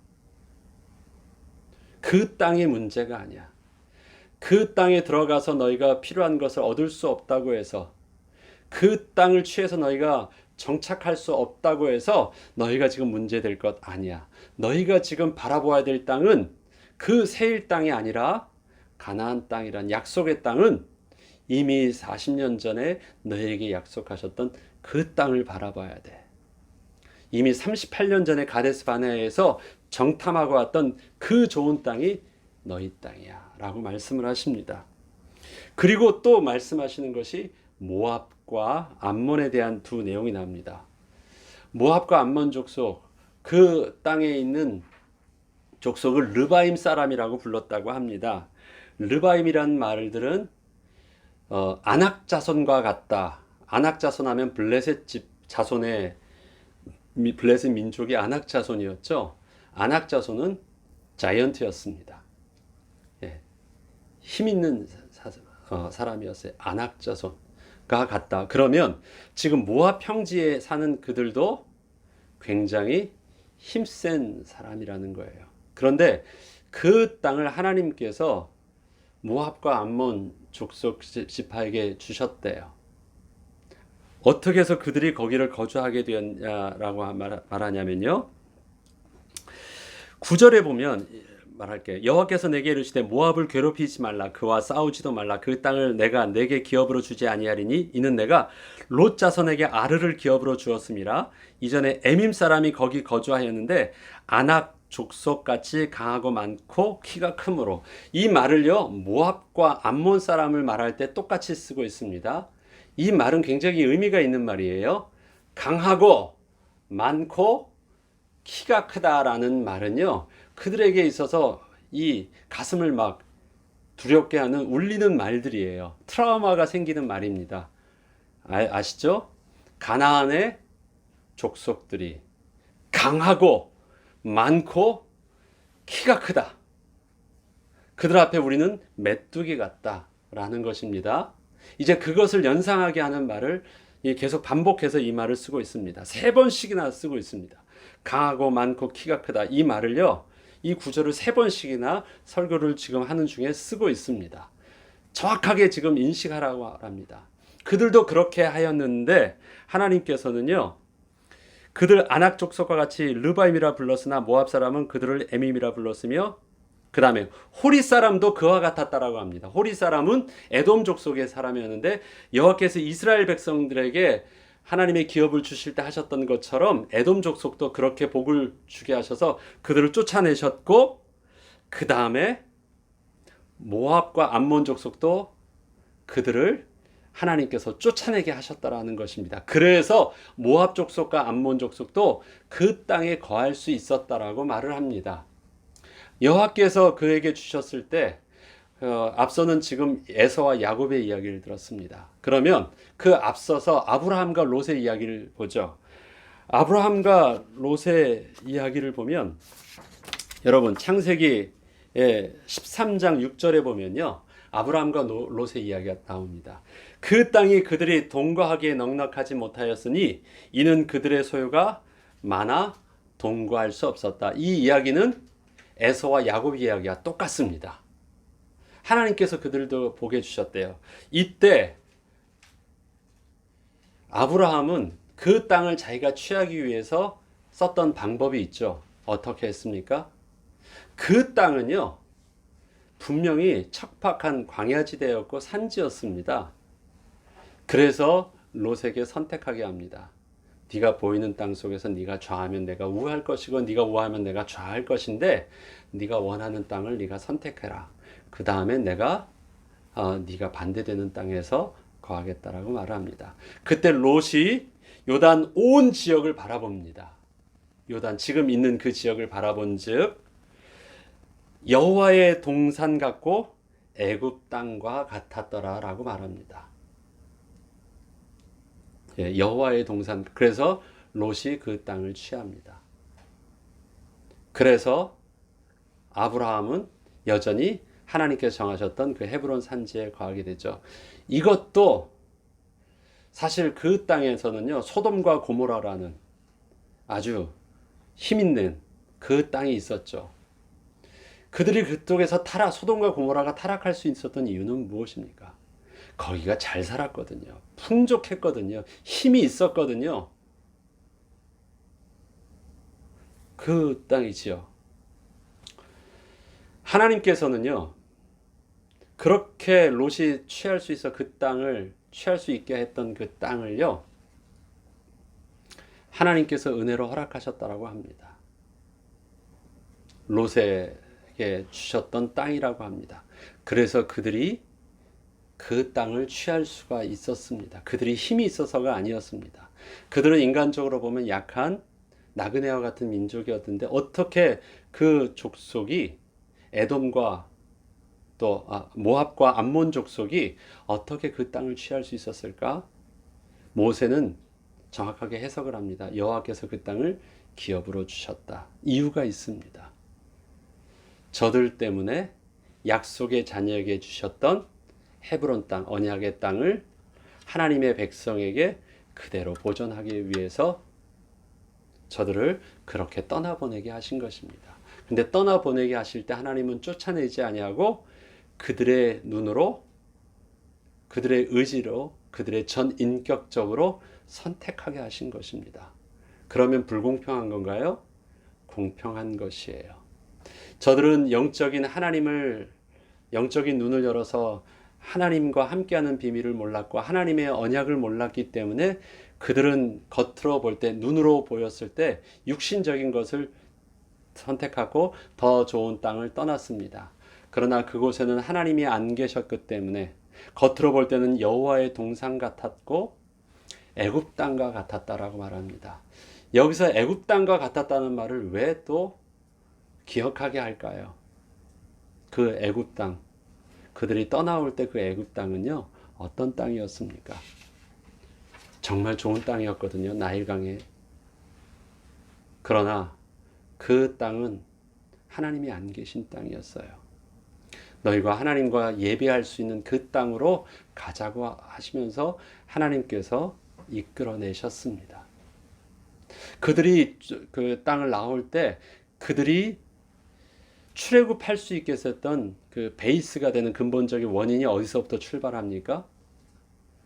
그 땅의 문제가 아니야. 그 땅에 들어가서 너희가 필요한 것을 얻을 수 없다고 해서 그 땅을 취해서 너희가 정착할 수 없다고 해서 너희가 지금 문제될 것 아니야. 너희가 지금 바라보아야 될 땅은 그 세일 땅이 아니라 가나안 땅이란 약속의 땅은 이미 40년 전에 너희에게 약속하셨던 그 땅을 바라봐야 돼. 이미 38년 전에 가데스 바네아에서 정탐하고 왔던 그 좋은 땅이 너희 땅이야 라고 말씀을 하십니다. 그리고 또 말씀하시는 것이 모압과 암몬에 대한 두 내용이 나옵니다. 모압과 암몬 족속, 그 땅에 있는 족속을 르바임 사람이라고 불렀다고 합니다. 르바임이라는 말들은 아낙 자손과 같다. 아낙 자손 하면 블레셋 집 자손의 블레셋 민족이 아낙 자손이었죠. 아낙 자손은 자이언트였습니다. 예. 힘 있는 사람이었어요. 아낙 자손과 같다. 그러면 지금 모압 평지에 사는 그들도 굉장히 힘센 사람이라는 거예요. 그런데 그 땅을 하나님께서 모압과 암몬 족속 지파에게 주셨대요. 어떻게 해서 그들이 거기를 거주하게 되었냐라고 말하냐면요. 9절에 보면 말할게요. 여호와께서 내게 이르시되 모압을 괴롭히지 말라. 그와 싸우지도 말라. 그 땅을 내가 내게 기업으로 주지 아니하리니 이는 내가 롯 자손에게 아르를 기업으로 주었음이라. 이전에 에밈 사람이 거기 거주하였는데 아낙 족속같이 강하고 많고 키가 크므로. 이 말을요 모압과 암몬 사람을 말할 때 똑같이 쓰고 있습니다. 이 말은 굉장히 의미가 있는 말이에요. 강하고 많고 키가 크다라는 말은요, 그들에게 있어서 이 가슴을 막 두렵게 하는 울리는 말들이에요. 트라우마가 생기는 말입니다. 아시죠? 가나안의 족속들이 강하고 많고 키가 크다. 그들 앞에 우리는 메뚜기 같다라는 것입니다. 이제 그것을 연상하게 하는 말을 계속 반복해서 이 말을 쓰고 있습니다. 3번씩이나 쓰고 있습니다. 강하고 많고 키가 크다. 이 말을요, 이 구절을 3번씩이나 설교를 지금 하는 중에 쓰고 있습니다. 정확하게 지금 인식하라고 합니다. 그들도 그렇게 하였는데 하나님께서는요, 그들 아낙 족속과 같이 르바임이라 불렀으나 모압 사람은 그들을 에밈이라 불렀으며, 그 다음에 호리 사람도 그와 같았다라고 합니다. 호리 사람은 에돔 족속의 사람이었는데 여호와께서 이스라엘 백성들에게 하나님의 기업을 주실 때 하셨던 것처럼 에돔 족속도 그렇게 복을 주게 하셔서 그들을 쫓아내셨고, 그 다음에 모압과 암몬 족속도 그들을 하나님께서 쫓아내게 하셨다라는 것입니다. 그래서 모압 족속과 암몬 족속도 그 땅에 거할 수 있었다라고 말을 합니다. 여호와께서 그에게 주셨을 때 앞서는 지금 에서와 야곱의 이야기를 들었습니다. 그러면 그 앞서서 아브라함과 롯의 이야기를 보죠. 아브라함과 롯의 이야기를 보면 여러분 창세기 13장 6절에 보면요, 아브라함과 롯의 이야기가 나옵니다. 그 땅이 그들이 동거하기에 넉넉하지 못하였으니 이는 그들의 소유가 많아 동거할 수 없었다. 이 이야기는 에서와 야곱 이야기가 똑같습니다. 하나님께서 그들도 복해 주셨대요. 이때 아브라함은 그 땅을 자기가 취하기 위해서 썼던 방법이 있죠. 어떻게 했습니까? 그 땅은요, 분명히 척박한 광야지대였고 산지였습니다. 그래서 롯에게 선택하게 합니다. 네가 보이는 땅 속에서 네가 좌하면 내가 우할 것이고 네가 우하면 내가 좌할 것인데 네가 원하는 땅을 네가 선택해라. 그 다음에 내가 네가 반대되는 땅에서 거하겠다라고 말합니다. 그때 롯이 요단 온 지역을 바라봅니다. 요단 지금 있는 그 지역을 바라본즉 여호와의 동산 같고 애굽 땅과 같았더라라고 말합니다. 여호와의 동산. 그래서 롯이 그 땅을 취합니다. 그래서 아브라함은 여전히 하나님께서 정하셨던 그 헤브론 산지에 거하게 되죠. 이것도 사실 그 땅에서는요, 소돔과 고모라라는 아주 힘있는 그 땅이 있었죠. 그들이 그쪽에서 소돔과 고모라가 타락할 수 있었던 이유는 무엇입니까? 거기가 잘 살았거든요. 풍족했거든요. 힘이 있었거든요. 그 땅이지요. 하나님께서는요, 그렇게 롯이 취할 수 있어 그 땅을 취할 수 있게 했던 그 땅을요, 하나님께서 은혜로 허락하셨다라고 합니다. 롯에게 주셨던 땅이라고 합니다. 그래서 그들이 그 땅을 취할 수가 있었습니다. 그들이 힘이 있어서가 아니었습니다. 그들은 인간적으로 보면 약한 나그네와 같은 민족이었는데 어떻게 그 족속이 에돔과 또 모압과 암몬 족속이 어떻게 그 땅을 취할 수 있었을까? 모세는 정확하게 해석을 합니다. 여호와께서 그 땅을 기업으로 주셨다. 이유가 있습니다. 저들 때문에 약속의 자녀에게 주셨던 헤브론 땅, 언약의 땅을 하나님의 백성에게 그대로 보존하기 위해서 저들을 그렇게 떠나보내게 하신 것입니다. 근데 떠나보내게 하실 때 하나님은 쫓아내지 아니하고 그들의 눈으로, 그들의 의지로, 그들의 전 인격적으로 선택하게 하신 것입니다. 그러면 불공평한 건가요? 공평한 것이에요. 저들은 영적인 눈을 열어서 하나님과 함께하는 비밀을 몰랐고 하나님의 언약을 몰랐기 때문에 그들은 겉으로 볼 때, 눈으로 보였을 때 육신적인 것을 선택하고 더 좋은 땅을 떠났습니다. 그러나 그곳에는 하나님이 안 계셨기 때문에 겉으로 볼 때는 여호와의 동산 같았고 애굽 땅과 같았다라고 말합니다. 여기서 애굽 땅과 같았다는 말을 왜 또 기억하게 할까요? 그 애굽 땅, 그들이 떠나올 때 그 애굽 땅은요, 어떤 땅이었습니까? 정말 좋은 땅이었거든요. 나일강에. 그러나 그 땅은 하나님이 안 계신 땅이었어요. 너희가 하나님과 예배할 수 있는 그 땅으로 가자고 하시면서 하나님께서 이끌어내셨습니다. 그들이 그 땅을 나올 때 그들이 출애굽할 수 있게 했었던 그 베이스가 되는 근본적인 원인이 어디서부터 출발합니까?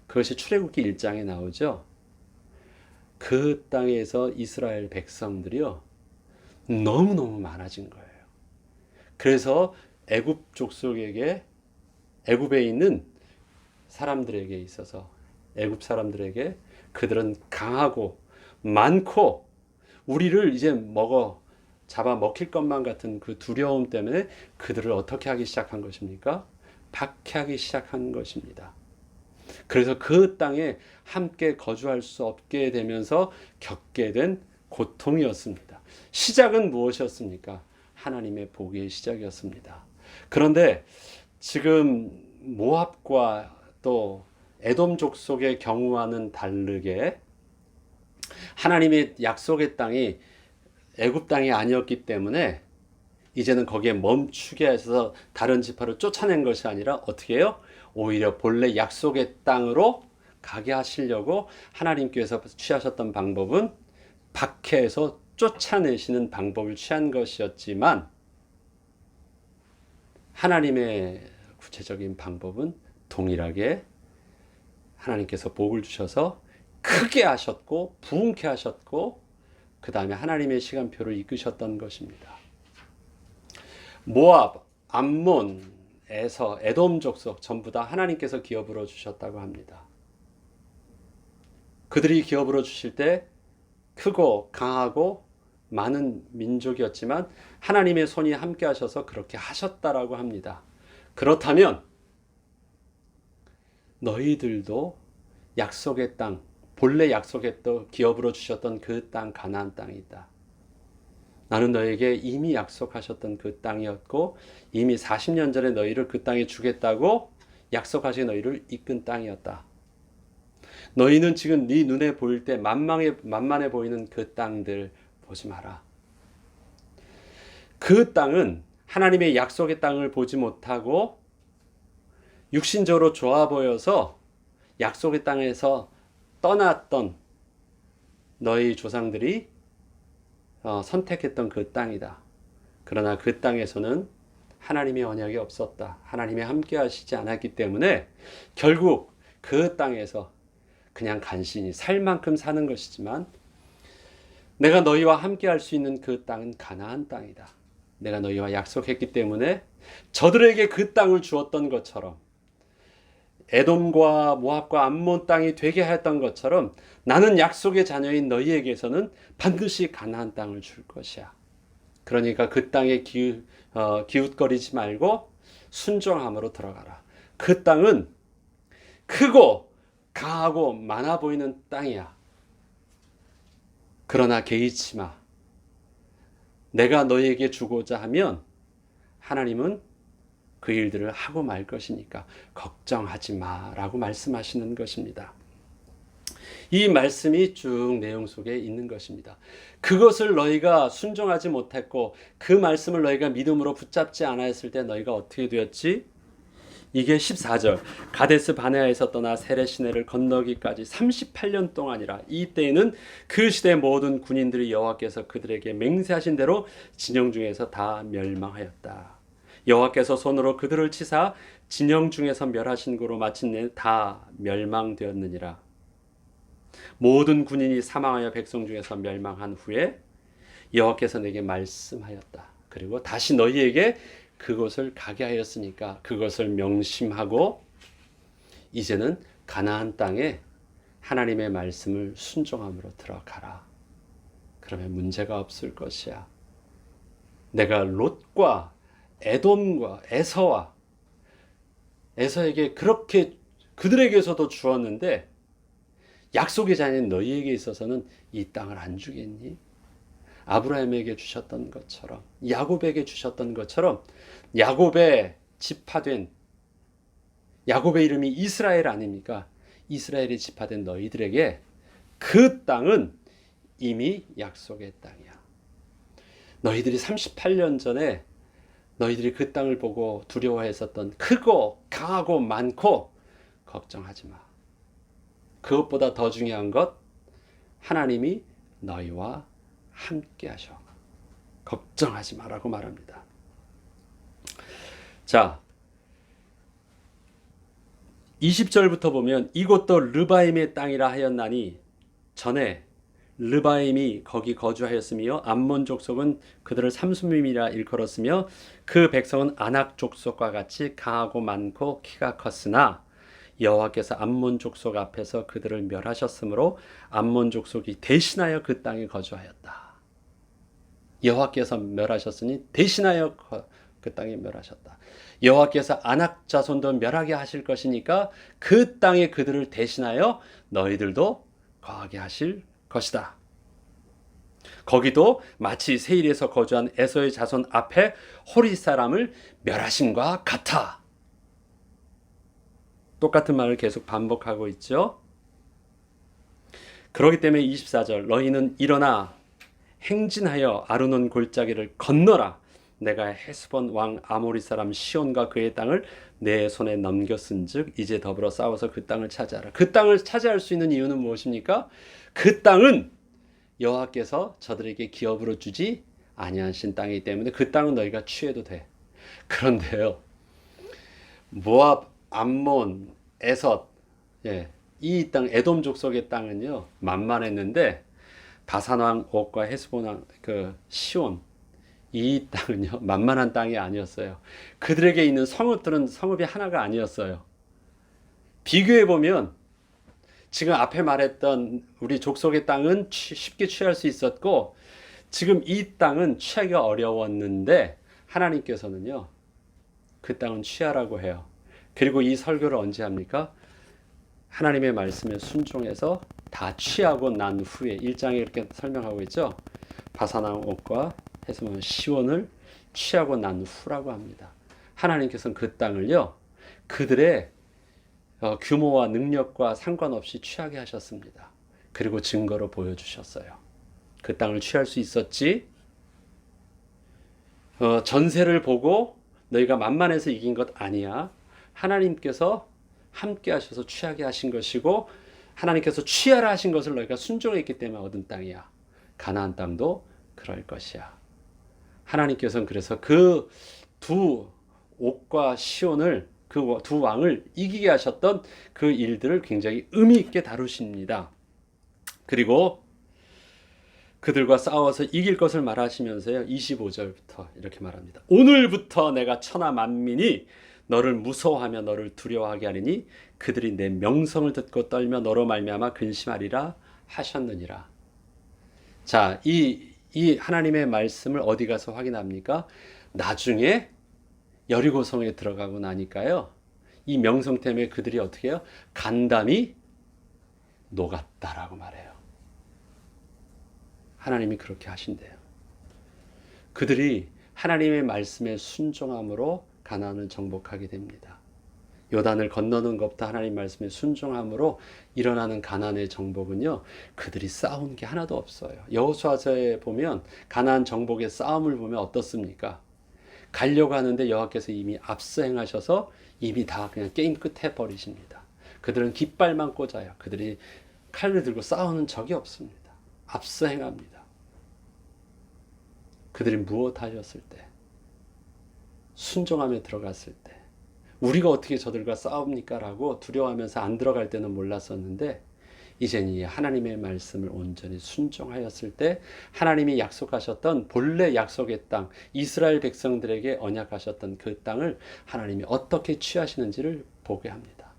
그것이 출애굽기 1장에 나오죠. 그 땅에서 이스라엘 백성들이요, 너무너무 많아진 거예요. 그래서 애굽 족속에게, 애굽에 있는 사람들에게 있어서, 애굽 사람들에게 그들은 강하고 많고 우리를 이제 잡아먹힐 것만 같은 그 두려움 때문에 그들을 어떻게 하기 시작한 것입니까? 박해하기 시작한 것입니다. 그래서 그 땅에 함께 거주할 수 없게 되면서 겪게 된 고통이었습니다. 시작은 무엇이었습니까? 하나님의 복의 시작이었습니다. 그런데 지금 모압과 또 에돔 족속의 경우와는 다르게 하나님의 약속의 땅이 애굽 땅이 아니었기 때문에 이제는 거기에 멈추게 해서 다른 지파를 쫓아낸 것이 아니라 어떻게 해요? 오히려 본래 약속의 땅으로 가게 하시려고 하나님께서 취하셨던 방법은 박해해서 쫓아내시는 방법을 취한 것이었지만 하나님의 구체적인 방법은 동일하게 하나님께서 복을 주셔서 크게 하셨고 부흥케 하셨고 그 다음에 하나님의 시간표를 이끄셨던 것입니다. 모압, 암몬, 에돔 족속 전부 다 하나님께서 기업으로 주셨다고 합니다. 그들이 기업으로 주실 때 크고 강하고 많은 민족이었지만 하나님의 손이 함께 하셔서 그렇게 하셨다라고 합니다. 그렇다면 너희들도 약속의 땅, 본래 약속했던 기업으로 주셨던 그 땅, 가나안 땅이다. 나는 너에게 이미 약속하셨던 그 땅이었고 이미 40년 전에 너희를 그 땅에 주겠다고 약속하신 너희를 이끈 땅이었다. 너희는 지금 네 눈에 보일 때 만만해 보이는 그 땅들 보지 마라. 그 땅은 하나님의 약속의 땅을 보지 못하고 육신적으로 좋아 보여서 약속의 땅에서 떠났던 너희 조상들이 선택했던 그 땅이다. 그러나 그 땅에서는 하나님의 언약이 없었다. 하나님이 함께 하시지 않았기 때문에 결국 그 땅에서 그냥 간신히 살 만큼 사는 것이지만 내가 너희와 함께 할 수 있는 그 땅은 가나안 땅이다. 내가 너희와 약속했기 때문에 저들에게 그 땅을 주었던 것처럼 에돔과 모압과 암몬 땅이 되게 하였던 것처럼 나는 약속의 자녀인 너희에게서는 반드시 가나안 땅을 줄 것이야. 그러니까 그 땅에 기웃거리지 말고 순종함으로 들어가라. 그 땅은 크고 강하고 많아 보이는 땅이야. 그러나 개의치 마. 내가 너희에게 주고자 하면 하나님은 그 일들을 하고 말 것이니까 걱정하지 마라고 말씀하시는 것입니다. 이 말씀이 쭉 내용 속에 있는 것입니다. 그것을 너희가 순종하지 못했고 그 말씀을 너희가 믿음으로 붙잡지 않았을 때 너희가 어떻게 되었지? 이게 14절 가데스 바네아에서 떠나 세레 시내를 건너기까지 38년 동안이라. 이때에는 그 시대 모든 군인들이 여호와께서 그들에게 맹세하신 대로 진영 중에서 다 멸망하였다. 여호와께서 손으로 그들을 치사 진영 중에서 멸하신 고로 마침내 다 멸망되었느니라. 모든 군인이 사망하여 백성 중에서 멸망한 후에 여호와께서 내게 말씀하였다. 그리고 다시 너희에게 그곳을 가게 하였으니까 그것을 명심하고 이제는 가나안 땅에 하나님의 말씀을 순종함으로 들어가라. 그러면 문제가 없을 것이야. 내가 롯과 에돔과 에서에게 그렇게 그들에게서도 주었는데 약속의 자녀인 너희에게 있어서는 이 땅을 안 주겠니? 아브라함에게 주셨던 것처럼 야곱에게 주셨던 것처럼 야곱의 지파된 야곱의 이름이 이스라엘 아닙니까? 이스라엘의 지파된 너희들에게 그 땅은 이미 약속의 땅이야. 너희들이 38년 전에 너희들이 그 땅을 보고 두려워했었던 크고 강하고 많고 걱정하지 마. 그것보다 더 중요한 것 하나님이 너희와 함께 하셔. 걱정하지 마라고 말합니다. 자, 20절부터 보면 이곳도 르바임의 땅이라 하였나니 전에 르바임이 거기 거주하였으며 암몬 족속은 그들을 삼수밈이라 일컬었으며 그 백성은 아낙 족속과 같이 강하고 많고 키가 컸으나 여호와께서 암몬 족속 앞에서 그들을 멸하셨으므로 암몬 족속이 대신하여 그 땅에 거주하였다. 여호와께서 멸하셨으니 대신하여 그 땅에 멸하셨다. 여호와께서 아낙 자손도 멸하게 하실 것이니까 그 땅에 그들을 대신하여 너희들도 거하게 하실 것이다. 거기도 마치 세일에서 거주한 에서의 자손 앞에 호리 사람을 멸하심과 같아. 똑같은 말을 계속 반복하고 있죠. 그렇기 때문에 24절 너희는 일어나 행진하여 아르논 골짜기를 건너라. 내가 헤스본 왕 아모리 사람 시온과 그의 땅을 내 손에 넘겼은즉 이제 더불어 싸워서 그 땅을 차지하라. 그 땅을 차지할 수 있는 이유는 무엇입니까? 그 땅은 여호와께서 저들에게 기업으로 주지 아니하신 땅이기 때문에 그 땅은 너희가 취해도 돼. 그런데요, 모압, 암몬, 에섯, 이 땅 에돔 족속의 땅은요 만만했는데 바산 왕 옥과 헤스본 왕 그 시온 이 땅은요 만만한 땅이 아니었어요. 그들에게 있는 성읍들은 성읍이 하나가 아니었어요. 비교해 보면 지금 앞에 말했던 우리 족속의 땅은 쉽게 취할 수 있었고 지금 이 땅은 취하기가 어려웠는데 하나님께서는요 그 땅은 취하라고 해요. 그리고 이 설교를 언제 합니까? 하나님의 말씀에 순종해서 다 취하고 난 후에 1장에 이렇게 설명하고 있죠. 바산왕 옥과 헤스본 시온을 취하고 난 후라고 합니다. 하나님께서는 그 땅을요 그들의 규모와 능력과 상관없이 취하게 하셨습니다. 그리고 증거로 보여주셨어요. 그 땅을 취할 수 있었지. 전세를 보고 너희가 만만해서 이긴 것 아니야. 하나님께서 함께 하셔서 취하게 하신 것이고 하나님께서 취하라 하신 것을 너희가 순종했기 때문에 얻은 땅이야. 가나안 땅도 그럴 것이야. 하나님께서는 그래서 그 두 옥과 시온을 그 두 왕을 이기게 하셨던 그 일들을 굉장히 의미 있게 다루십니다. 그리고 그들과 싸워서 이길 것을 말하시면서요. 25절부터 이렇게 말합니다. 오늘부터 내가 천하 만민이 너를 무서워하며 너를 두려워하게 하리니 그들이 내 명성을 듣고 떨며 너로 말미암아 근심하리라 하셨느니라. 자, 이 하나님의 말씀을 어디 가서 확인합니까? 나중에 여리고성에 들어가고 나니까요. 이 명성 때문에 그들이 어떻게 해요? 간담이 녹았다라고 말해요. 하나님이 그렇게 하신대요. 그들이 하나님의 말씀에 순종함으로 가나안을 정복하게 됩니다. 요단을 건너는 것부터 하나님 말씀에 순종함으로 일어나는 가나안의 정복은요. 그들이 싸운 게 하나도 없어요. 여호수아서에 보면 가나안 정복의 싸움을 보면 어떻습니까? 가려고 하는데 여호와께서 이미 앞서 행하셔서 이미 다 그냥 게임 끝에 버리십니다. 그들은 깃발만 꽂아요. 그들이 칼을 들고 싸우는 적이 없습니다. 앞서 행합니다. 그들이 무엇 하셨을 때 순종함에 들어갔을 때 우리가 어떻게 저들과 싸웁니까? 라고 두려워하면서 안 들어갈 때는 몰랐었는데 이젠 이 하나님의 말씀을 온전히 순종하였을 때 하나님이 약속하셨던 본래 약속의 땅, 이스라엘 백성들에게 언약하셨던 그 땅을 하나님이 어떻게 취하시는지를 보게 합니다.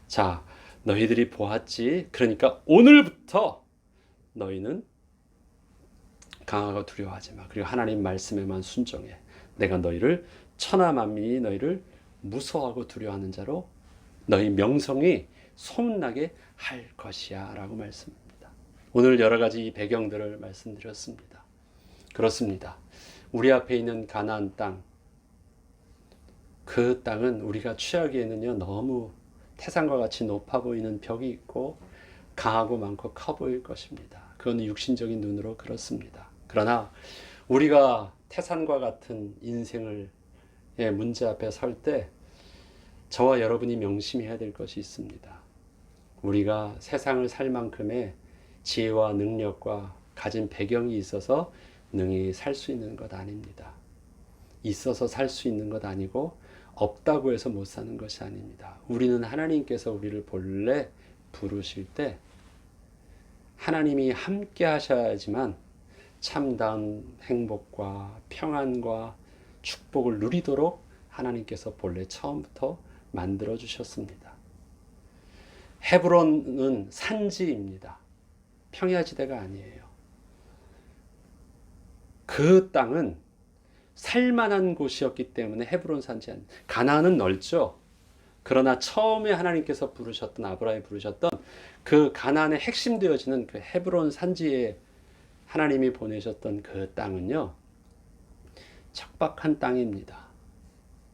자, 너희들이 보았지. 그러니까 오늘부터 너희는 강하고 두려워하지 마. 그리고 하나님 말씀에만 순종해. 내가 너희를 천하 만민이 너희를 무서워하고 두려워하는 자로 너희 명성이 소문나게 할 것이야 라고 말씀합니다. 오늘 여러 가지 배경들을 말씀드렸습니다. 그렇습니다. 우리 앞에 있는 가나안 땅, 그 땅은 우리가 취하기에는요 너무 태산과 같이 높아 보이는 벽이 있고 강하고 많고 커 보일 것입니다. 그건 육신적인 눈으로 그렇습니다. 그러나 우리가 태산과 같은 인생의 문제 앞에 설 때 저와 여러분이 명심해야 될 것이 있습니다. 우리가 세상을 살 만큼의 지혜와 능력과 가진 배경이 있어서 능히 살 수 있는 것 아닙니다. 있어서 살 수 있는 것 아니고 없다고 해서 못 사는 것이 아닙니다. 우리는 하나님께서 우리를 본래 부르실 때 하나님이 함께 하셔야지만 참다운 행복과 평안과 축복을 누리도록 하나님께서 본래 처음부터 만들어 주셨습니다. 헤브론은 산지입니다. 평야지대가 아니에요. 그 땅은 살만한 곳이었기 때문에 헤브론 산지 아니에요. 가나안은 넓죠. 그러나 처음에 하나님께서 부르셨던 아브라함이 부르셨던 그 가나안의 핵심 되어지는 그 헤브론 산지에 하나님이 보내셨던 그 땅은요. 척박한 땅입니다.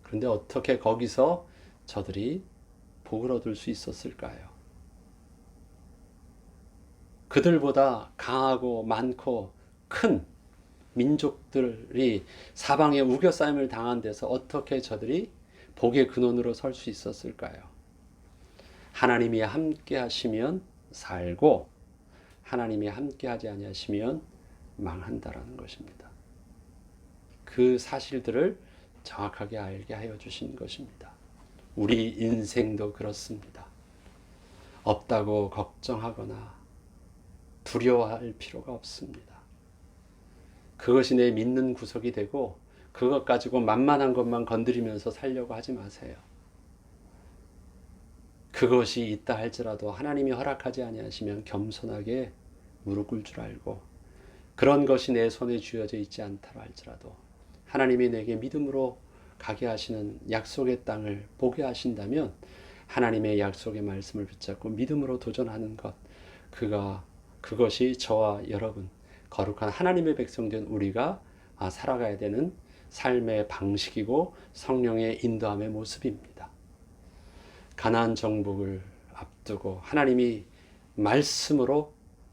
그런데 어떻게 거기서 저들이 복을 얻을 수 있었을까요? 그들보다 강하고 많고 큰 민족들이 사방에 우겨싸임을 당한 데서 어떻게 저들이 복의 근원으로 설 수 있었을까요? 하나님이 함께 하시면 살고 하나님이 함께 하지 아니하시면 망한다라는 것입니다. 그 사실들을 정확하게 알게 하여 주신 것입니다. 우리 인생도 그렇습니다. 없다고 걱정하거나 두려워할 필요가 없습니다. 그것이 내 믿는 구석이 되고 그것 가지고 만만한 것만 건드리면서 살려고 하지 마세요. 그것이 있다 할지라도 하나님이 허락하지 아니하시면 겸손하게 무릎 꿇을 줄 알고 그런 것이 내 손에 쥐어져 있지 않다고 할지라도 하나님이 내게 믿음으로 가게 하시는 약속의 땅을 보게 하신다면 하나님의 약속의 말씀을 붙잡고 믿음으로 도전하는 것, 그것이 저와 여러분 거룩한 하나님의 백성된 우리가 살아가야 되는 삶의 방식이고 성령의 인도함의 모습입니다. 가나안 정복을 앞두고 하나님이 말씀으로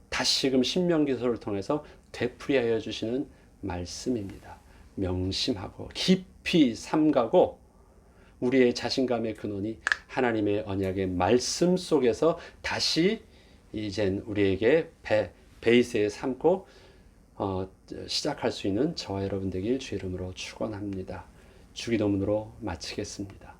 다시금 신명기서를 통해서 되풀이하여 주시는 말씀입니다. 명심하고 깊이 삼가고 우리의 자신감의 근원이 하나님의 언약의 말씀 속에서 다시 이젠 우리에게 베이스에 삼고 시작할 수 있는 저와 여러분 되길 주 이름으로 축원합니다. 주기도문으로 마치겠습니다.